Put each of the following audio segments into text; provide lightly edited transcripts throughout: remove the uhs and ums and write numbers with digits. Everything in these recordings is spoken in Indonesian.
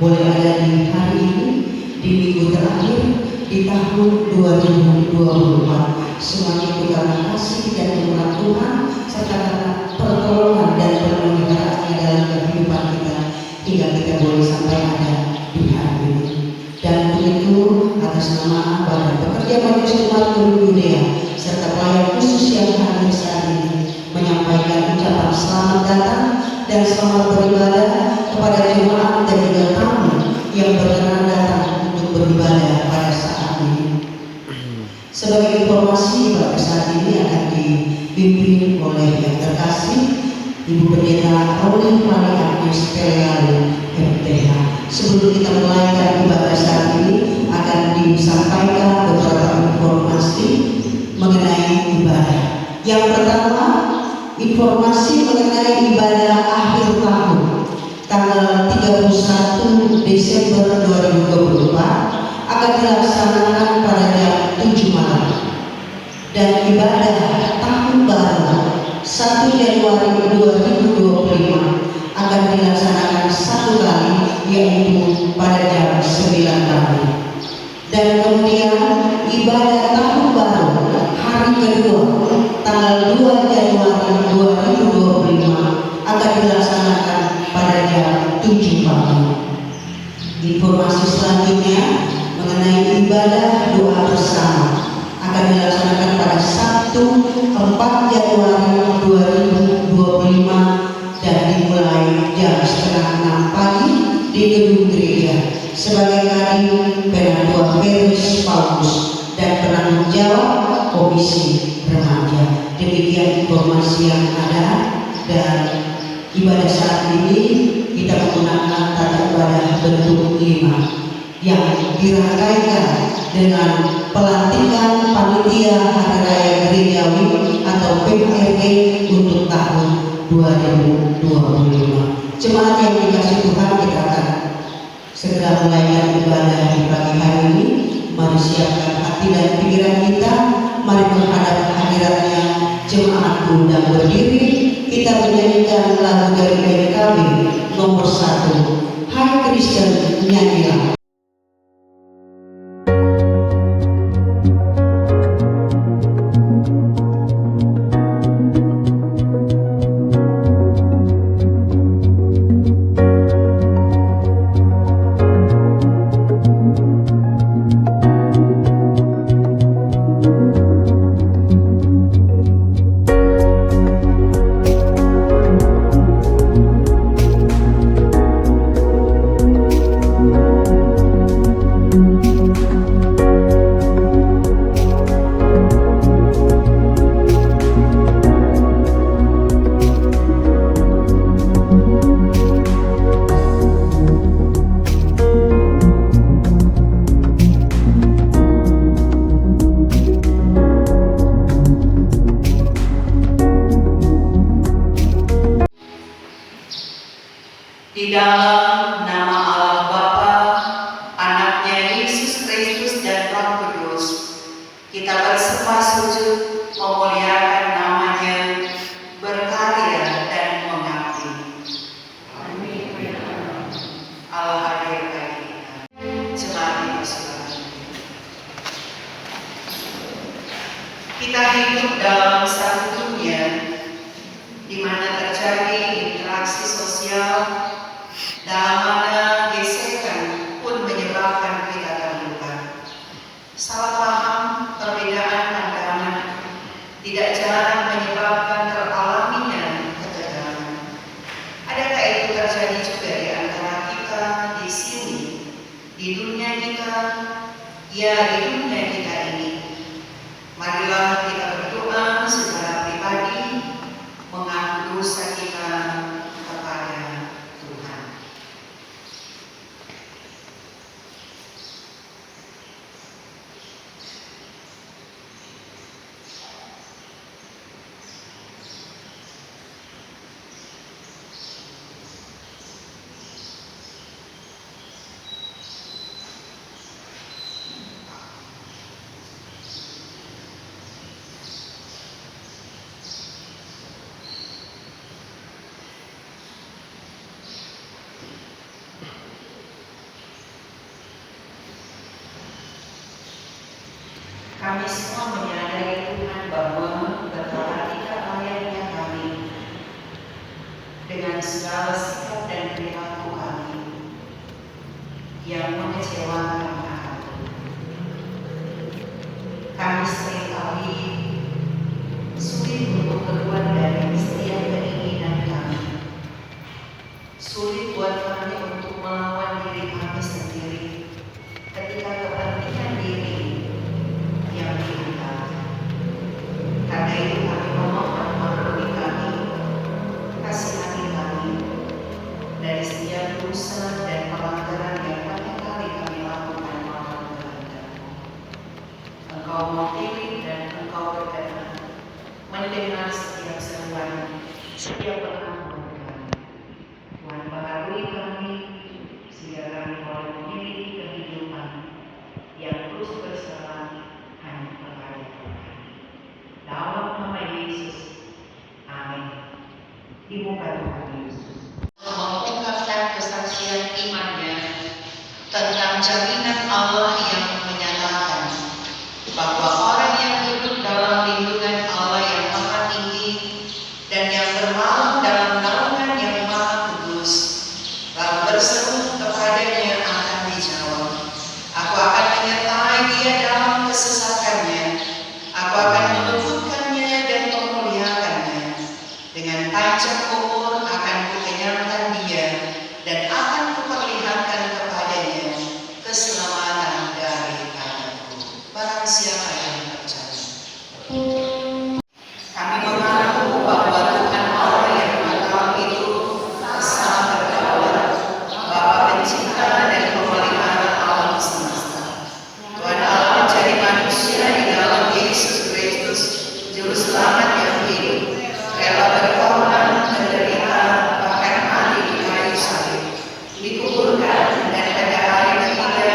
boleh ada di hari ini, di minggu terakhir di tahun 2024. Semuanya itu karena kasih dan rahmat Tuhan serta karena pertolongan dan perlindungan dalam kehidupan kita hingga kita boleh sampai ada di hari ini. Dan untuk itu atas nama Badan Pekerja Majelis Umat Guru Dunia serta pelayan khusus yang hadir saat ini menyampaikan ucapan selamat datang dan selamat beribadah kepada jemaat dan juga tamu yang berkenan datang untuk beribadah pada saat ini. Sebagai informasi, pada saat ini akan dipimpin oleh yang terkasih Ibu Pendeta Aulia Mari Agnes Peleali MTH. Sebelum kita mulai ibadah saat ini akan disampaikan beberapa informasi mengenai ibadah. Yang pertama, informasi mengenai ibadah akhir tahun tanggal 31 Desember 2024 akan dilaksanakan pada jam 7 malam, dan ibadah tahun baru 1 Januari 2025 akan dilaksanakan satu kali, yaitu pada jam 9 pagi. Dan kemudian ibadah tahun baru hari kedua tanggal 2 Januari 2025 akan dilaksanakan pada jam 7 pagi. Informasi selanjutnya mengenai ibadah doa bersama akan dilaksanakan pada Sabtu 4 Januari 2025 dan dimulai jam 5:30 pagi di gedung gereja sebagai kadin Penatua Petrus Paulus dan penanggung jawab Komisi Remaja. Demikian informasi yang ada, dan ibadah saat ini kita menggunakan tata ibadah bentuk 5 yang dirangkaikan dengan pelantikan panitia Hari Raya Gerejawi atau PHRG untuk tahun 2025. Jemaat yang dikasih Tuhan, kita akan segera mulai ibadah di pagi hari ini. Mari siapkan hati dan pikiran kita, mari menghadap hadiratnya jemaat undang berdiri. Kita menyanyikan lagu dari NKB nomor 1, Hai Kristen Nyanyilah. Di dalam nama Allah Bapa, Anaknya Yesus Kristus dan Roh Kudus, kita bersembah sujud memuliakan namanya, berkarya dan mengabdi. Amin. Allah hadir bagi kita. Jemaat dipersilakan. Kita hidup dalam satu dunia di mana terjadi interaksi sosial, dalam mana gesekan pun menyebabkan kita terluka. Salah paham, perbedaan pandangan tidak jarang menyebabkan teralaminya ketegangan. Adakah itu terjadi juga di antara kita di sini, di dunia kita, ya di dunia kita ini? Marilah kita berdoa secara pribadi, mengaku dosa kita kepada Tuhan. Kami semua menyadari Tuhan bahwa betapa tidak layaknya kami dengan segala sikap dan perilaku kami yang mengecewakan Tuhan. Kami seringkali sulit untuk keluar dari setiap keinginan kami. Sulit buat kami untuk melawan diri kami sendiri ketika kepentingan diri yang diangkat. Karena itu kami memohon ampuni kami, kasihani kami dari setiap dosa dan pelanggaran yang banyak kali kami lakukan melawan kehendak-Mu. Engkau memilih dan Engkau berkenan mendengar setiap seruan, setiap pengakuan kami. Tuhan baharui kami sehingga kami boleh memiliki kehidupan yang terus berserah hanya kepada Tuhan. Dalam nama Yesus, amin. Dibuka Tuhan Yesus mengungkapkan kesaksian imannya tentang jaminan Allah yang menyatakan bahwa orang yang hidup dalam lindungan Allah yang maha tinggi dan yang bermalam dalam naungan yang maha kudus, lalu berseru kepadanya akan dijawab. Aku akan menyertai dia dalam kesesakannya. Aku akan melembutkannya dan memuliakannya. Dengan panjang umur akan kukenyangkan dia dan akan kuperlihatkan kepadanya keselamatan daripadaku. Barang siapa yang percaya. Kami mengaku bahwa Tuhan Allah yang Maha itu Esa berdaulat, Bapa Pencipta dan Pemelihara alam semesta. Tuhan Allah menjadi manusia di dalam Yesus Kristus, Juru Selamat yang hidup, rela berkorban, menderita, bahkan mati di kayu salib, dikuburkan dan pada hari ketiga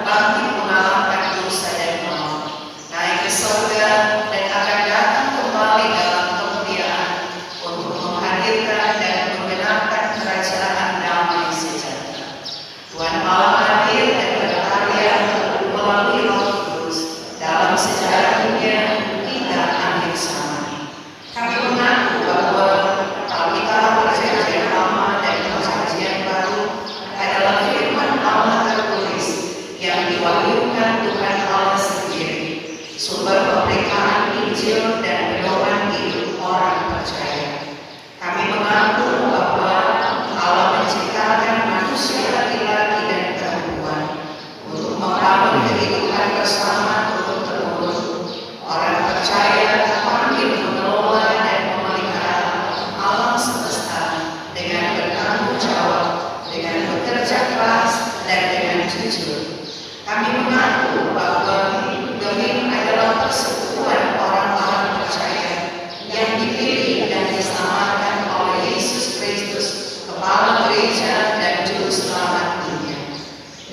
bangkit mengalahkan dosa dan maut, naik ke surga dan akan datang kembali dalam kemuliaan untuk menghadirkan dan menggenapkan kerajaan damai sejahtera. Tuhan Allah hadir dan berkarya melalui Roh Kudus dalam sejarah dunia hingga akhir zaman. Kami mengaku bahwa Alkitab Perjanjian Lama dan Perjanjian Baru adalah firman Allah tertulis yang diwahyukan Tuhan Allah sendiri, sumber pemberitaan Injil dan pedoman hidup orang percaya. Kami mengaku bahwa Allah menciptakan manusia laki-laki dan perempuan untuk membangun kehidupan bersama turun-temurun. Orang percaya makin mengelola dan memelihara alam semesta dengan bertanggung jawab, dengan bekerja keras dan dengan jujur. Kami mengaku bahwa Gemim adalah persekutuan orang-orang percaya yang dipilih dan diselamatkan oleh Yesus Kristus, Kepala Gereja dan Juru Selamat dunia.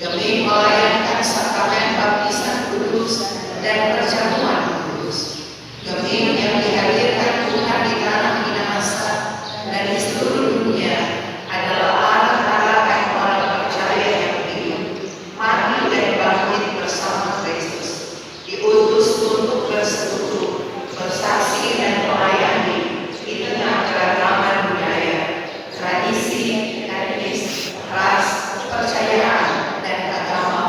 Gemim melayankan sakramen baptisan kudus dan perjamuan kudus. Gemim yang dihadirkan Tuhan di tanah Minahasa dan di seluruh dunia adalah anak-anak orang percaya yang hidup, mati dan bangkit bersama Kristus, diutus untuk bersekutu, bersaksi dan melayani di tengah keragaman budaya, tradisi, etnis, ras, kepercayaan, dan agama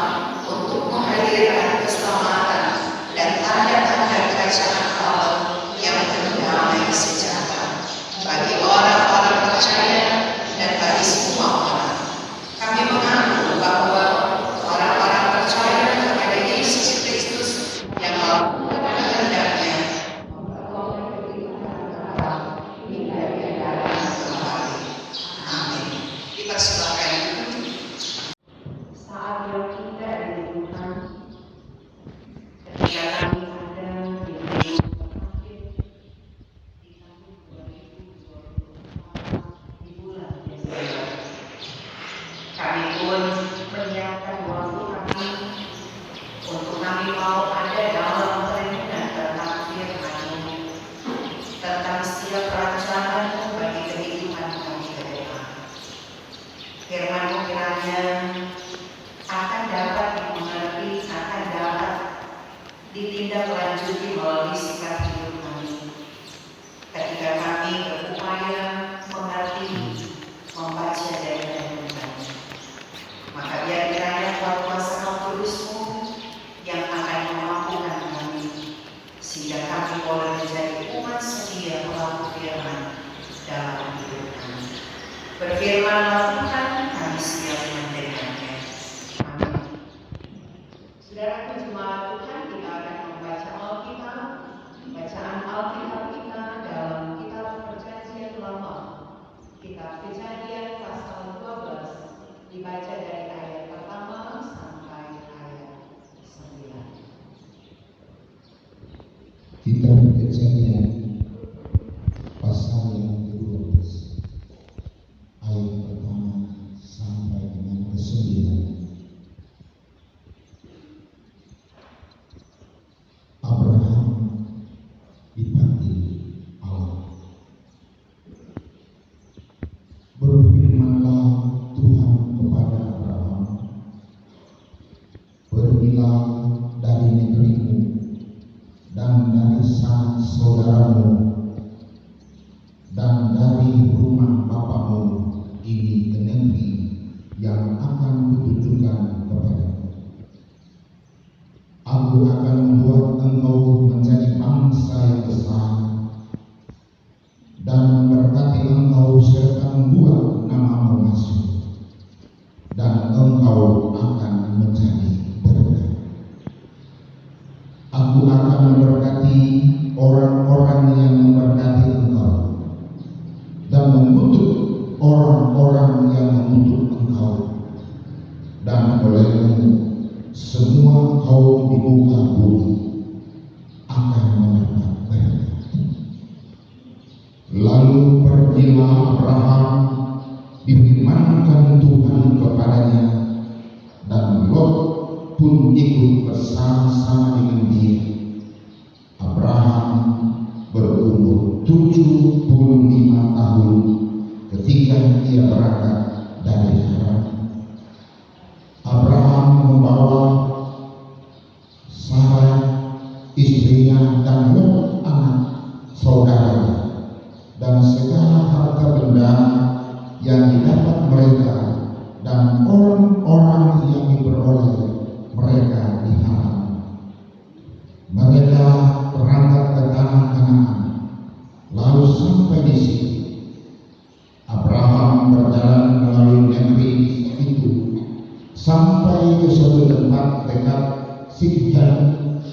untuk menghadirkan keselamatan dan tanda-tanda kerajaan Allah yang berdamai sejahtera bagi orang-orang percaya Firman Tuhan kami siap mendengarnya. Amin. Saudaraku jemaat Tuhan, kita akan membaca Alkitab. Bacaan Alkitab kita dalam kitab Perjanjian Lama, kitab Kejadian pasal 12, dibaca dari ayat pertama sampai ayat 9. Kitab Kejadian pasal yang ke-12 ayat pertama sampai dengan ke-9. Abraham dipanggil Allah. Berfirmanlah Tuhan kepada Abraham, "Pergilah dari negerimu dan dari saudaramu dan dari rumah bapamu ini ke negeri yang akan kutunjukkan kepadamu. Aku akan membuat engkau menjadi bangsa yang besar dan memberkati engkau serta membuat namamu masyhur, dan engkau akan menjadi berkat. Aku akan memberkati orang-orang yang memberkati engkau, dan mengutuk orang-orang yang mengutuk engkau, dan olehmu semua kaum di muka bumi akan mendapat berkat." Lalu pergilah Abraham, difirmankan Tuhan kepadanya, dan Lot pun ikut bersama-sama dengan dia. Abraham berumur 75 tahun ketika ia berangkat dari Haran. Abraham membawa Sarah istrinya dan Lot anak saudaranya, dan segala harta benda yang didapat mereka dan orang-orang yang diperoleh mereka di Haran. Mereka berangkat ke tanah Kanaan. Lalu sampai di sini, Abraham berjalan melalui negeri itu sampai ke suatu tempat dekat Sikhem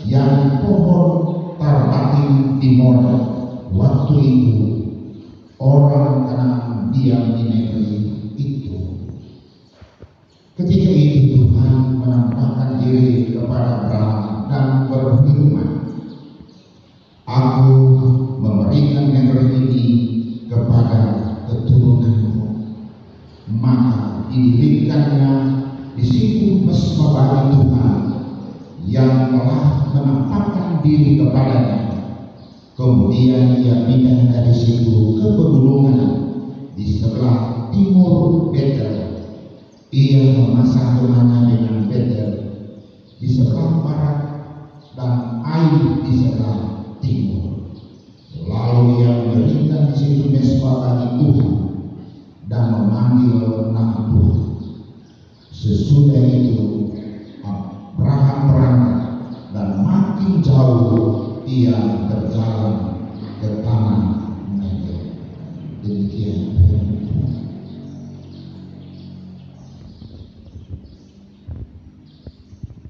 yang pohon tarbatin di Moria. Waktu itu orang Kanaan diam di negeri itu. Ketika itu Tuhan menampakkan diri kepada Abraham dan berfirman, "Aku memberikan negeri ini kepada keturunanmu." Maka didirikannya di situ mesbah bagi Tuhan yang telah menampakkan diri kepadanya. Kemudian ia pindah dari situ ke pegunungan di sebelah timur Betel. Ia memasang rumahnya dengan Betel di sebelah barat dan Ai di sebelah timur. Lalu ia mendirikan di situ mesbah bagi Tuhan dan memanggil nama Tuhan. Sesudah itu Abraham berangkat, dan makin jauh ia berjalan ke tanah Negev. Demikian firman Tuhan.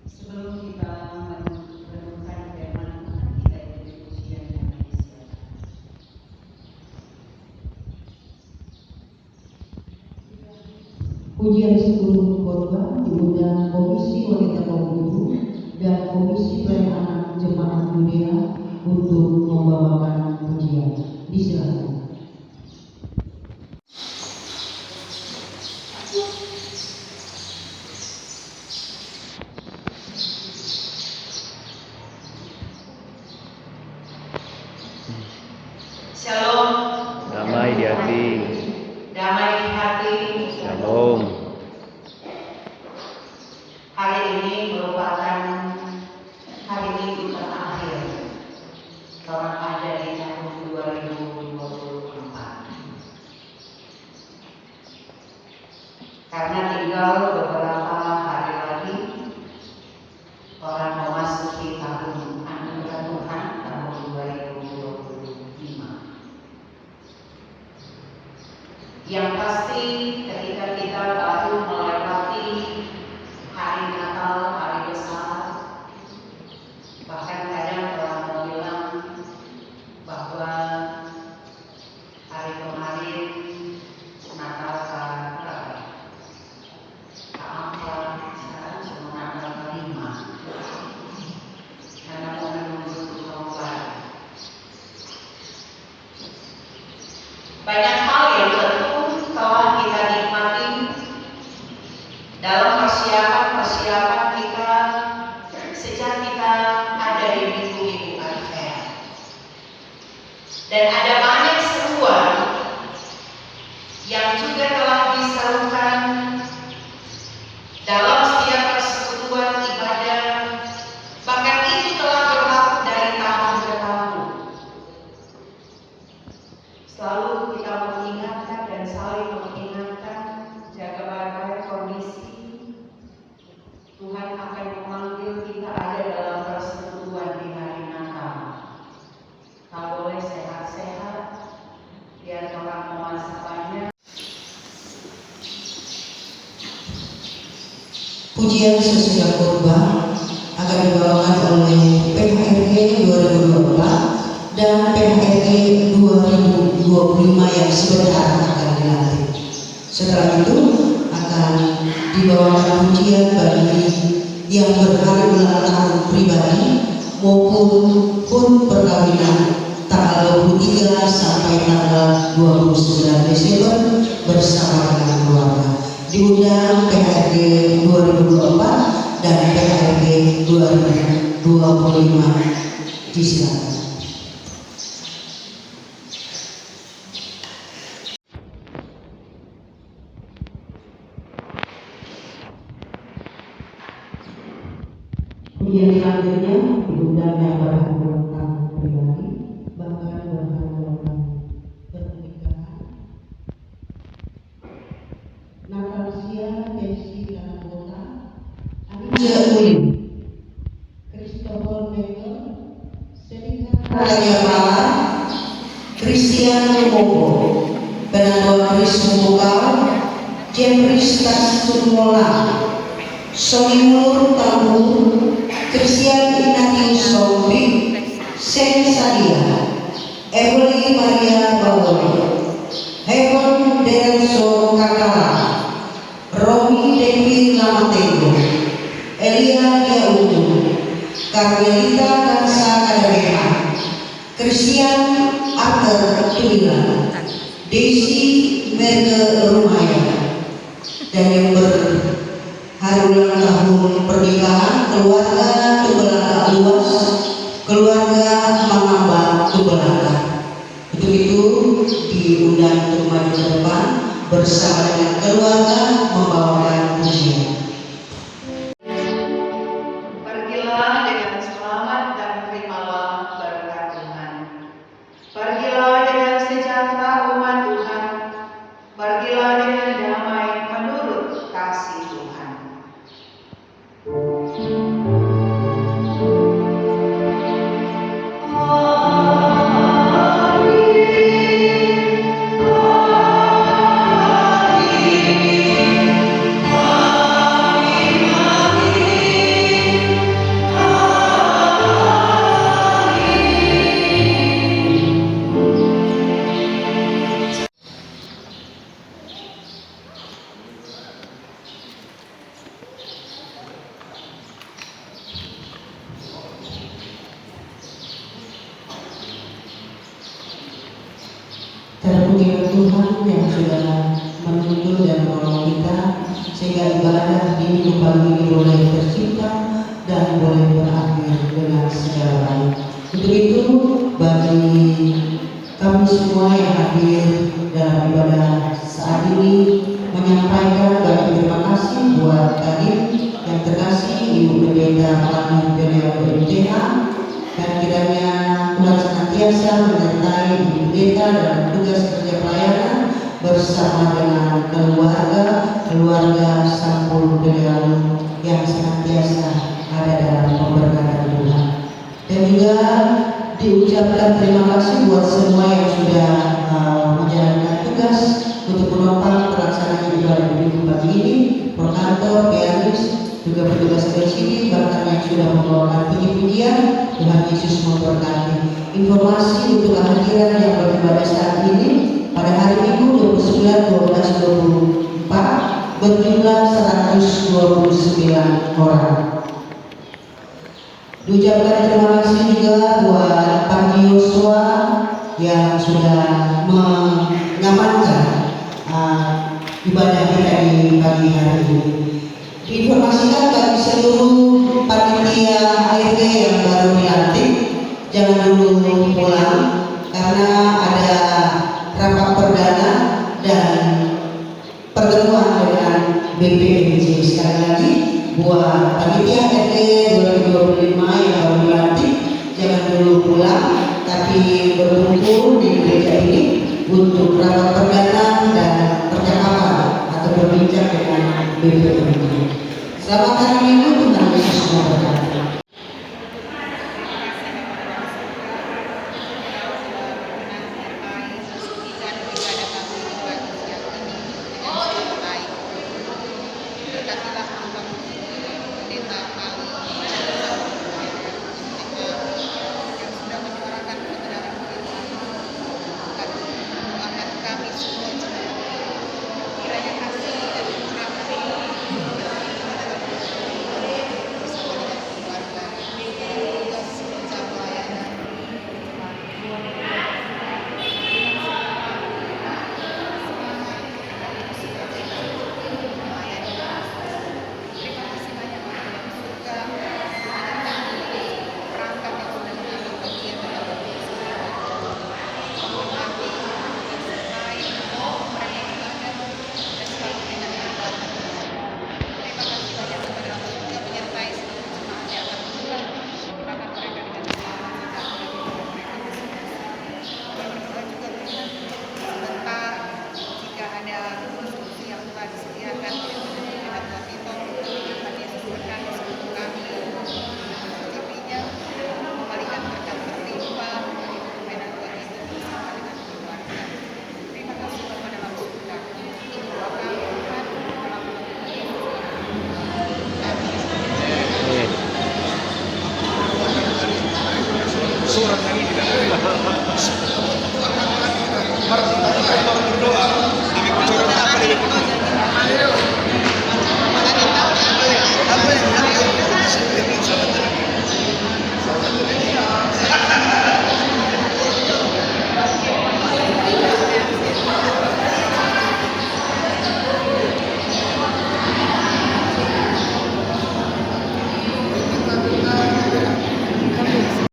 Sebelum kita merenungkan firman Tuhan, kita ikuti pujian yang disiapkan. Pujian sebelum khotbah diundang Komisi Wanita Kaum dan Komisi Pelayanan Jemaat Dunia untuk membawakan pujian. Disilakan. Shalom. Damai di hati. Damai di hati. Shalom. Hari ini merupakan hari Minggu terakhir tahun ada di tahun 2024. Karena tinggal beberapa hari lagi orang memasuki tahun anugerah Tuhan tahun 2025. Yang pasti ketika kita baru melewati hari Natal, hari besar, bahkan kadang orang mau bilang bahwa hari kemarin Natal berapa? Keempat, sekarang cuma Natal kelima. Karena mau menunggu tahun baru. Banyak hal yang tentu telah kita nikmati dalam persiapan kita sejak kita ada di minggu-minggu Advent. Dan ada banyak seruan yang juga telah diserukan dalam setiap persekutuan ibadah, bahkan itu telah berlaku dari tahun ke tahun. Selalu kita mengingatkan dan saling mengingatkan, jaga baik-baik kondisi. Tuhan akan memanggil kita ada dalam persekutuan di hari Natal. Tak boleh sehat-sehat, biar orang memasak banyak. Pujian sesudah khotbah akan dibawakan oleh PHRG 2024 dan PHRG 2025 yang sebentar akan dilantik. Setelah itu akan dibawakan pujian bagi yang berhari ulang tahun pribadi maupun perkawinan tanggal 23 sampai tanggal 29 Desember bersama dengan keluarga. Diundang PHRG 2024 dan PHRG 2025. Disilakan. Pujian selanjutnya diundang yang berhak ulang tahun pribadi, bahkan berhak ulang tahun pernikahan. Natalia Desi Anggota, Anissa Ulim, Christopher Michael, Selika Raya Mala, Christian Momo, Penangguan Kris Mumukau, Jemris Tassumola, Solimur Tambur, Christian Inati Sombi, Sen Sadia, Emily Maria Bawoni, Heaven Denso Kakala, Romi Devi Lamatego, Elia Yaudu, Carmelita Kansa Kadameka, Christian Arthur Tuila, Desi Merge Rumaya, dan yang berhari ulang tahun pernikahan keluarga Tubelaka Luas, keluarga Mangamba Tubelaka. Untuk itu diundang untuk maju ke depan bersama dengan keluarga membawakan pujian. Pergilah dengan selamat dan terimalah berkat Tuhan. Pergilah dengan sejahtera umat Tuhan. Pergilah dengan damai menurut kasih Tuhan. Terpujilah Tuhan yang sudah menuntun dan menolong kita sehingga ibadah di minggu pagi ini boleh tercipta dan boleh berakhir dengan segala baik. Untuk itu bagi kami semua yang hadir dalam ibadah saat ini menyampaikan banyak terima kasih buat tadi yang terkasih Ibu Pendeta Pani Penel MTH, dan kiranya Tuhan senantiasa menyertai Ibu Pendeta dalam tugas kerja pelayanan bersama dengan keluarga Sampul Gedealu yang senantiasa ada dalam pemberkatan Tuhan. Dan juga diucapkan terima kasih buat semua yang sudah menjalankan tugas untuk menopang pelaksanaan ibadah minggu pagi ini, prokantor, pianis, juga petugas dari sini, bahkan yang sudah membawakan puji-pujian. Tuhan Yesus memberkati. Informasi untuk kehadiran yang beribadah saat ini pada hari Minggu 29/12/24 berjumlah 129 orang. Diucapkan terima kasih juga buat Pak Yosua yang sudah mengamankan ibadah kita di pagi hari ini. Diinformasikan bagi seluruh panitia ARG yang baru dilantik, jangan dulu pulang karena ada rapat perdana dan pertemuan dengan BPMJ. Sekali lagi buat panitia ARG 2025 yang baru dilantik, jangan dulu pulang, tapi berkumpul di gereja ini untuk rapat perdana dan percakapan atau berbincang dengan BPMJ. Selamat hari Minggu, Tuhan Yesus memberkati.